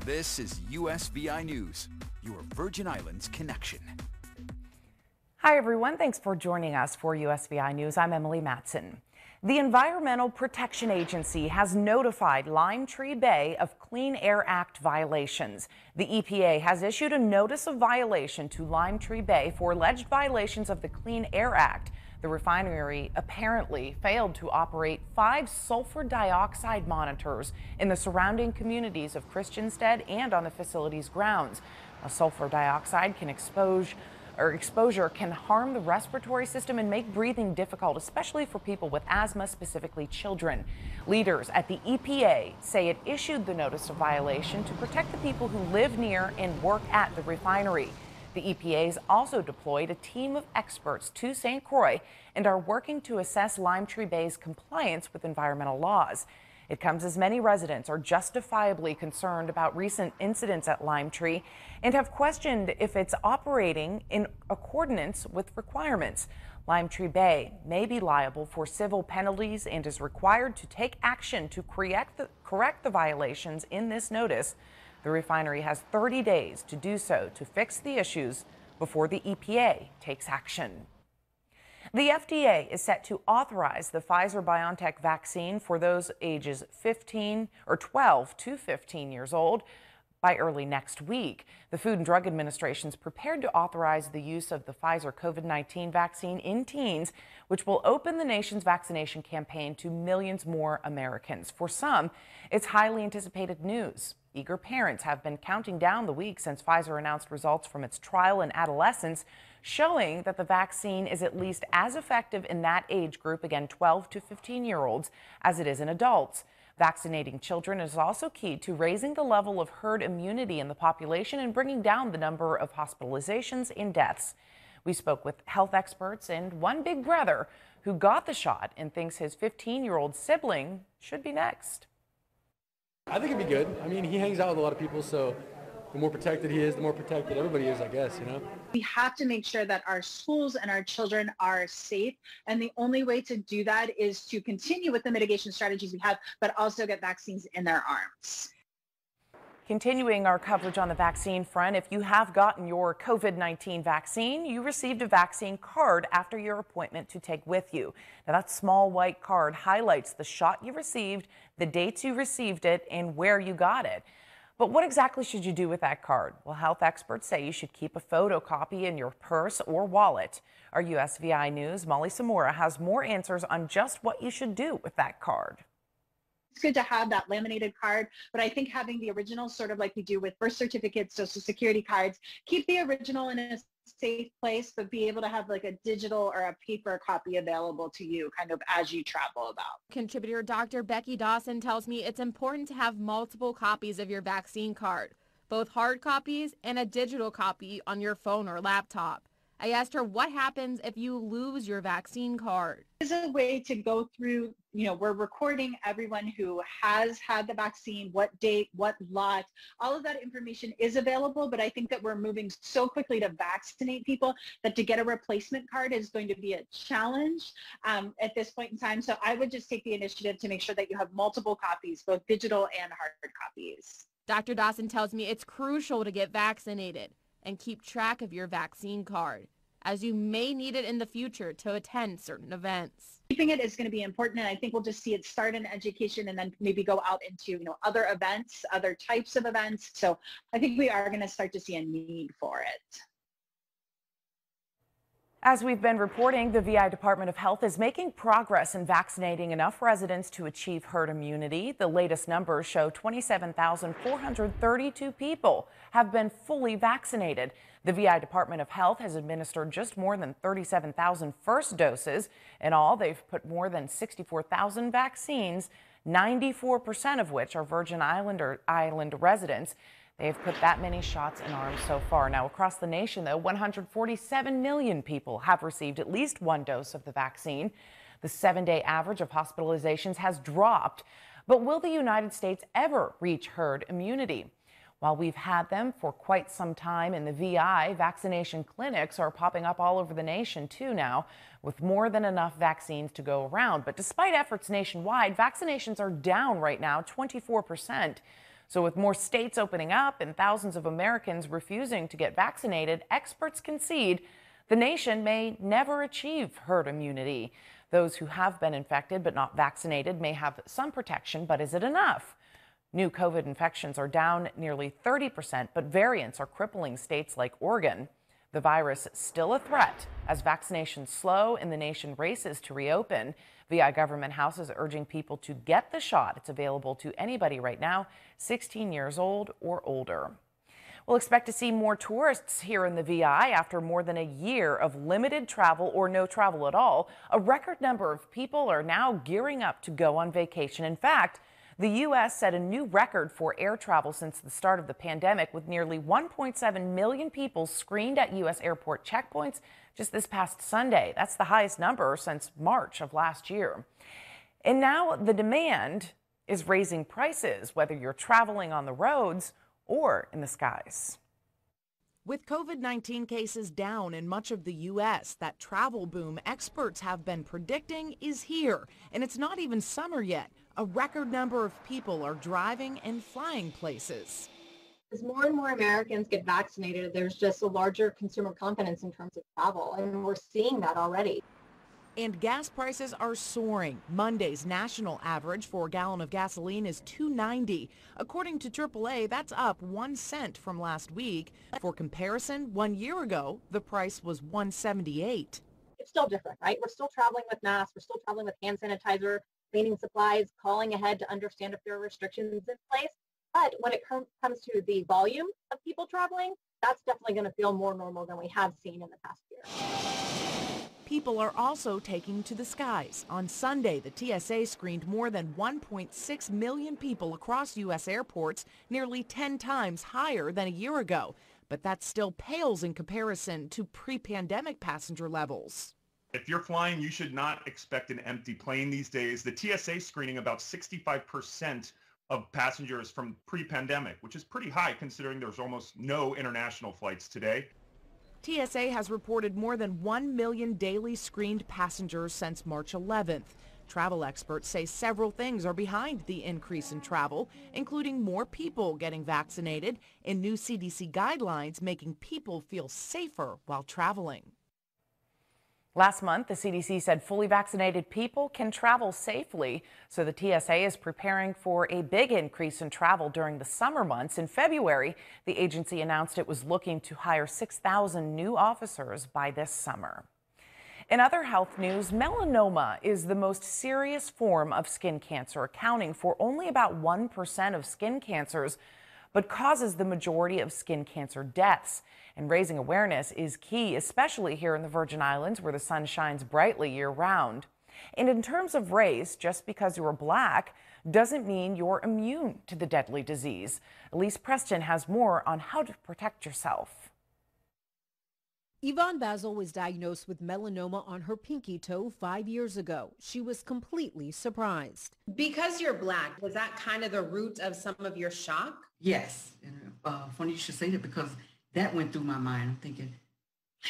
This is USVI News, your Virgin Islands connection. Hi, everyone. Thanks for joining us for USVI News. I'm Emily Matson. The Environmental Protection Agency has notified Lime Tree Bay of Clean Air Act violations. The EPA has issued a notice of violation to Lime Tree Bay for alleged violations of the Clean Air Act. The refinery apparently failed to operate 5 sulfur dioxide monitors in the surrounding communities of Christiansted and on the facility's grounds. Sulfur dioxide can exposure can harm the respiratory system and make breathing difficult, especially for people with asthma, specifically children. Leaders at the EPA say it issued the notice of violation to protect the people who live near and work at the refinery. The EPA has also deployed a team of experts to St. Croix and are working to assess Lime Tree Bay's compliance with environmental laws. It comes as many residents are justifiably concerned about recent incidents at Lime Tree and have questioned if it's operating in accordance with requirements. Lime Tree Bay may be liable for civil penalties and is required to take action to correct the violations in this notice. The refinery has 30 days to do so to fix the issues before the EPA takes action. The FDA is set to authorize the Pfizer-BioNTech vaccine for those ages 12 to 15 years old by early next week. The Food and Drug Administration is prepared to authorize the use of the Pfizer COVID-19 vaccine in teens, which will open the nation's vaccination campaign to millions more Americans. For some, it's highly anticipated news. Eager parents have been counting down the week since Pfizer announced results from its trial in adolescents, showing that the vaccine is at least as effective in that age group, again 12 to 15-year-olds, as it is in adults. Vaccinating children is also key to raising the level of herd immunity in the population and bringing down the number of hospitalizations and deaths. We spoke with health experts and one big brother who got the shot and thinks his 15-year-old sibling should be next. I think it'd be good. I mean, he hangs out with a lot of people, so the more protected he is, the more protected everybody is, I guess, you know? We have to make sure that our schools and our children are safe. And the only way to do that is to continue with the mitigation strategies we have, but also get vaccines in their arms. Continuing our coverage on the vaccine front, if you have gotten your COVID-19 vaccine, you received a vaccine card after your appointment to take with you. Now, that small white card highlights the shot you received, the dates you received it, and where you got it. But what exactly should you do with that card? Well, health experts say you should keep a photocopy in your purse or wallet. Our USVI News' Molly Samora has more answers on just what you should do with that card. It's good to have that laminated card, but I think having the original, sort of like we do with birth certificates, social security cards, keep the original in a safe place, but be able to have like a digital or a paper copy available to you kind of as you travel about. Contributor Dr. Becky Dawson tells me it's important to have multiple copies of your vaccine card, both hard copies and a digital copy on your phone or laptop. I asked her what happens if you lose your vaccine card. This is a way to go through, we're recording everyone who has had the vaccine, what date, what lot, all of that information is available, but I think that we're moving so quickly to vaccinate people that to get a replacement card is going to be a challenge at this point in time. So I would just take the initiative to make sure that you have multiple copies, both digital and hard copies. Dr. Dawson tells me it's crucial to get vaccinated and keep track of your vaccine card, as you may need it in the future to attend certain events. Keeping it is going to be important, and I think we'll just see it start in education and then maybe go out into other events, other types of events. So I think we are going to start to see a need for it. As we've been reporting, the VI Department of Health is making progress in vaccinating enough residents to achieve herd immunity. The latest numbers show 27,432 people have been fully vaccinated. The VI Department of Health has administered just more than 37,000 first doses. In all, they've put more than 64,000 vaccines, 94% of which are Virgin Island residents. They have put that many shots in arms so far. Now, across the nation, though, 147 million people have received at least one dose of the vaccine. The 7-day average of hospitalizations has dropped. But will the United States ever reach herd immunity? While we've had them for quite some time in the VI, vaccination clinics are popping up all over the nation, too, now, with more than enough vaccines to go around. But despite efforts nationwide, vaccinations are down right now, 24%. So with more states opening up and thousands of Americans refusing to get vaccinated, experts concede the nation may never achieve herd immunity. Those who have been infected but not vaccinated may have some protection, but is it enough? New COVID infections are down nearly 30%, but variants are crippling states like Oregon. The virus still a threat as vaccinations slow and the nation races to reopen. VI Government House is urging people to get the shot. It's available to anybody right now, 16 years old or older. We'll expect to see more tourists here in the VI after more than a year of limited travel or no travel at all. A record number of people are now gearing up to go on vacation. In fact, the U.S. set a new record for air travel since the start of the pandemic, with nearly 1.7 million people screened at U.S. airport checkpoints just this past Sunday. That's the highest number since March of last year. And now the demand is raising prices, whether you're traveling on the roads or in the skies. With COVID-19 cases down in much of the U.S., that travel boom experts have been predicting is here. And it's not even summer yet. A record number of people are driving and flying places. As more and more Americans get vaccinated, there's just a larger consumer confidence in terms of travel, and we're seeing that already. And gas prices are soaring. Monday's national average for a gallon of gasoline is $2.90. According to AAA, that's up 1 cent from last week. For comparison, 1 year ago, the price was $1.78. It's still different, right? We're still traveling with masks. We're still traveling with hand sanitizer, cleaning supplies, calling ahead to understand if there are restrictions in place. But when it comes to the volume of people traveling, that's definitely going to feel more normal than we have seen in the past year. People are also taking to the skies. On Sunday, the TSA screened more than 1.6 million people across U.S. airports, nearly 10 times higher than a year ago. But that still pales in comparison to pre-pandemic passenger levels. If you're flying, you should not expect an empty plane these days. The TSA screening about 65% of passengers from pre-pandemic, which is pretty high considering there's almost no international flights today. TSA has reported more than 1 million daily screened passengers since March 11th. Travel experts say several things are behind the increase in travel, including more people getting vaccinated and new CDC guidelines making people feel safer while traveling. Last month, the CDC said fully vaccinated people can travel safely, so the TSA is preparing for a big increase in travel during the summer months. In February, the agency announced it was looking to hire 6,000 new officers by this summer. In other health news, melanoma is the most serious form of skin cancer, accounting for only about 1% of skin cancers, but causes the majority of skin cancer deaths. And raising awareness is key, especially here in the Virgin Islands, where the sun shines brightly year-round. And in terms of race, just because you're black doesn't mean you're immune to the deadly disease. Elise Preston has more on how to protect yourself. Yvonne Basil was diagnosed with melanoma on her pinky toe 5 years ago. She was completely surprised. Because you're black, was that kind of the root of some of your shock? Yes. And funny you should say that, because that went through my mind. I'm thinking,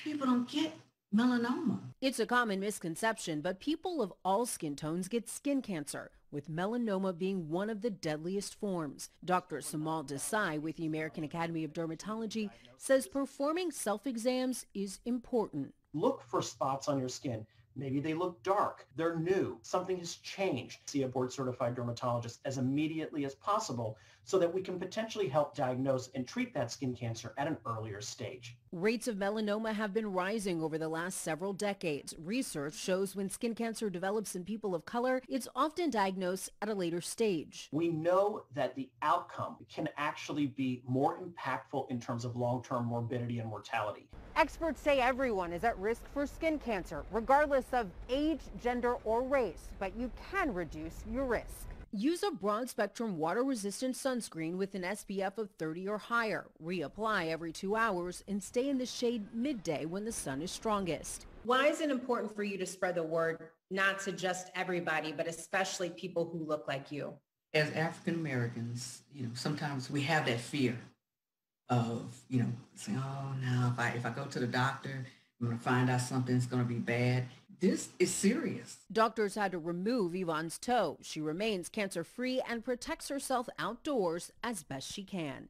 people don't get melanoma. It's a common misconception, but people of all skin tones get skin cancer, with melanoma being one of the deadliest forms. Dr. Samal Desai with the American Academy of Dermatology says performing self-exams is important. Look for spots on your skin. Maybe they look dark, they're new, something has changed. See a board-certified dermatologist as immediately as possible so that we can potentially help diagnose and treat that skin cancer at an earlier stage. Rates of melanoma have been rising over the last several decades. Research shows when skin cancer develops in people of color, it's often diagnosed at a later stage. We know that the outcome can actually be more impactful in terms of long-term morbidity and mortality. Experts say everyone is at risk for skin cancer, regardless of age, gender, or race, but you can reduce your risk. Use a broad-spectrum water-resistant sunscreen with an SPF of 30 or higher. Reapply every 2 hours and stay in the shade midday when the sun is strongest. Why is it important for you to spread the word, not to just everybody, but especially people who look like you? As African Americans, sometimes we have that fear of, saying, oh, no, if I go to the doctor, I'm going to find out something's going to be bad. this is serious. Doctors had to remove Yvonne's toe. She remains cancer-free and protects herself outdoors as best she can.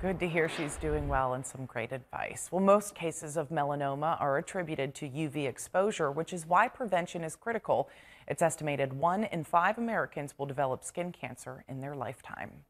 Good to hear she's doing well, and some great advice. Well, most cases of melanoma are attributed to UV exposure, which is why prevention is critical. It's estimated 1 in 5 Americans will develop skin cancer in their lifetime.